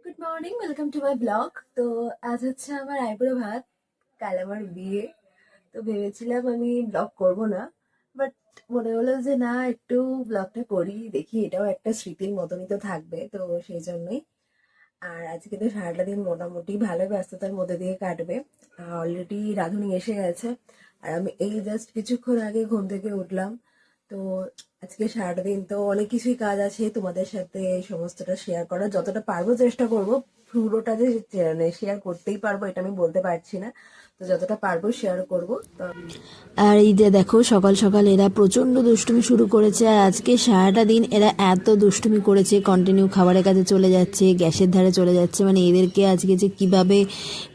Good morning, welcome to my blog. তো আজ হচ্ছে আমার আইবুড়ো ভাত, কাল আমার বিয়ে। তো ভেবেছিলাম আমি ব্লগ করব না, বাট মনে হলো যে না, একটু ব্লগটা করি, দেখি এটাও একটা স্মৃতির মতনই তো থাকবে, তো সেই জন্যই। আর আজকে তো সারাটা দিন মোটামুটি ভালো ব্যস্ততার মধ্যে দিয়ে কাটবে। অলরেডি রাঁধুনি এসে গেছে, আর আমি এই জাস্ট কিছুক্ষণ আগে ঘুম থেকে উঠলাম। তো আজকে সারাটা দিন তো অনেক কিছুই কাজ আছে, তোমাদের সাথে এই সমস্তটা শেয়ার করার যতটা পারবো চেষ্টা করব। পুরোটা যে শেয়ার করতেই পারবো এটা আমি বলতে পারছি না, তো যতটা পারবো শেয়ার করব। তো আর এই যে দেখো, সকাল সকাল এরা প্রচণ্ড দুষ্টুমি শুরু করেছে। আর আজকে সারাটা দিন এরা এত দুষ্টুমি করেছে, কন্টিনিউ খাবারের কাছে চলে যাচ্ছে, গ্যাসের ধারে চলে যাচ্ছে। মানে এদেরকে আজকে যে কিভাবে,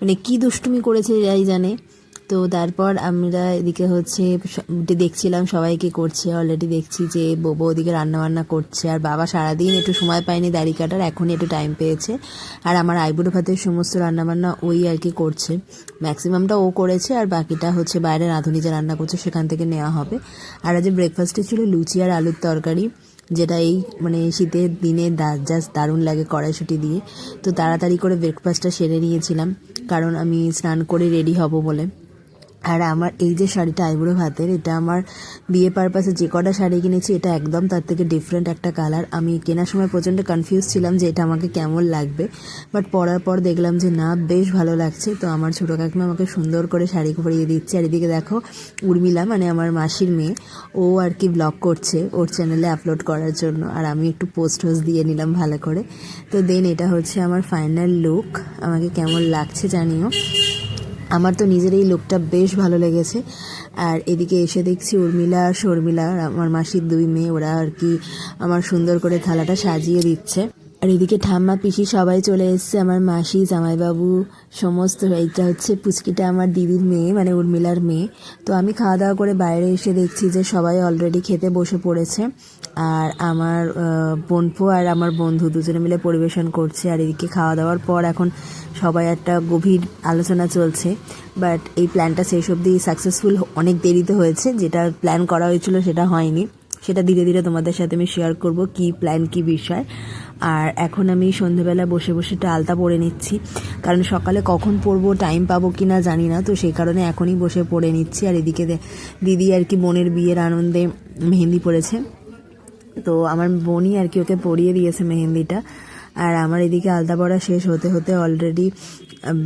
মানে কি দুষ্টুমি করেছে এরাই জানে। তো তারপর আমরা এদিকে হচ্ছে দেখছিলাম সবাই কি করছে। অলরেডি দেখছি যে বৌবো ওদিকে রান্নাবান্না করছে, আর বাবা সারাদিন একটু সময় পায়নি দাড়ি কাটার, এখনই একটু টাইম পেয়েছে। আর আমার আইবুড়ো ভাতের সমস্ত রান্নাবান্না ওই আর কি করছে, ম্যাক্সিমামটা ও করেছে, আর বাকিটা হচ্ছে বাইরে রাঁধুনি যে রান্না করছে সেখান থেকে নেওয়া হবে। আর আজ ব্রেকফাস্টে ছিল লুচি আর আলুর তরকারি, যেটা এই মানে শীতের দিনে জাস্ট দারুণ লাগে কড়াইশুঁটি দিয়ে। তো তাড়াতাড়ি করে ব্রেকফাস্টটা সেরে নিয়েছিলাম, কারণ আমি স্নান করে রেডি হব বলে। আর আমার এই যে শাড়িটা আইবুড়ো ভাতের, এটা আমার বিয়ে পারপাসে যে কটা শাড়ি কিনেছি এটা একদম তার থেকে ডিফারেন্ট একটা কালার। আমি কেনার সময় প্রচণ্ড কনফিউজ ছিলাম যে এটা আমাকে কেমন লাগবে, বাট পরার পর দেখলাম যে না, বেশ ভালো লাগছে। তো আমার ছোটো কাকিমা আমাকে সুন্দর করে শাড়ি পরিয়ে দিচ্ছে। আর এদিকে দেখো উর্মিলা, মানে আমার মাসির মেয়ে, ও আর কি ব্লগ করছে ওর চ্যানেলে আপলোড করার জন্য, আর আমি একটু পোস্ট দিয়ে নিলাম ভালো করে। তো দেন এটা হচ্ছে আমার ফাইনাল লুক, আমাকে কেমন লাগছে জানিও। আমার তো নিজের এই লুকটা বেশ ভালো লেগেছে। আর এদিকে এসে দেখছি উর্মিলা আর শর্মিলা, আমার মাসির দুই মেয়ে, ওরা আর কি আমার সুন্দর করে থালাটা সাজিয়ে দিচ্ছে। আর এদিকে ঠাম্মা পিসি সবাই চলে এসছে, আমার মাসি, জামাইবাবু সমস্ত। এইটা হচ্ছে পুচকিটা আমার দিদির মেয়ে, মানে উর্মিলার মেয়ে। তো আমি খাওয়া দাওয়া করে বাইরে এসে দেখছি যে সবাই অলরেডি খেতে বসে পড়েছে, আর আমার বোনপো আর আমার বন্ধু দুজনে মিলে পরিবেশন করছে। আর এদিকে খাওয়া দাওয়ার পর এখন সবাই একটা গভীর আলোচনা চলছে, বাট এই প্ল্যানটা শেষ অবধি সাকসেসফুল অনেক দেরিতে হয়েছে। যেটা প্ল্যান করা হয়েছিল সেটা হয়নি, সেটা ধীরে ধীরে তোমাদের সাথে আমি শেয়ার করব কি প্ল্যান কি বিষয়। আর এখন আমি সন্ধেবেলা বসে বসে একটা আলতা পরে নিচ্ছি, কারণ সকালে কখন পরবো টাইম পাবো কি না জানি না, তো সেই কারণে এখনই বসে পরে নিচ্ছি। আর এদিকে দিদি আর কি বোনের বিয়ের আনন্দে মেহেন্দি পড়েছে, তো আমার বোনই আর কি ওকে পরিয়ে দিয়েছে মেহেন্দিটা। আর আমার এদিকে আলতা পড়া শেষ হতে হতে অলরেডি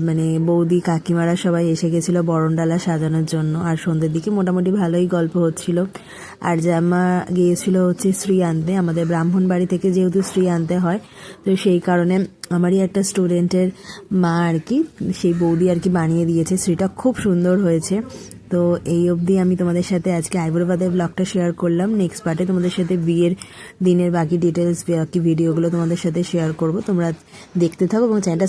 মানে বৌদি কাকিমারা সবাই এসে গেছিলো বরণডালা সাজানোর জন্য। আর সন্ধ্যের দিকে মোটামুটি ভালোই গল্প হচ্ছিল। আর জামা গিয়েছিল হচ্ছে শ্রী আনতে, আমাদের ব্রাহ্মণ বাড়ি থেকে যেহেতু শ্রী আনতে হয়, তো সেই কারণে আমারই একটা স্টুডেন্টের মা আর কি, সেই বৌদি আর কি বানিয়ে দিয়েছে। শ্রীটা খুব সুন্দর হয়েছে। তো এই অবধি আমি তোমাদের সাথে আজকে আইবুড়ো ভাতের ব্লগটা শেয়ার করলাম। নেক্সট পার্টে তোমাদের সাথে বিয়ের দিনের বাকি ডিটেলস বাকি ভিডিওগুলো তোমাদের সাথে শেয়ার করব। তোমরা দেখতে থাকো এবং চ্যানেলটা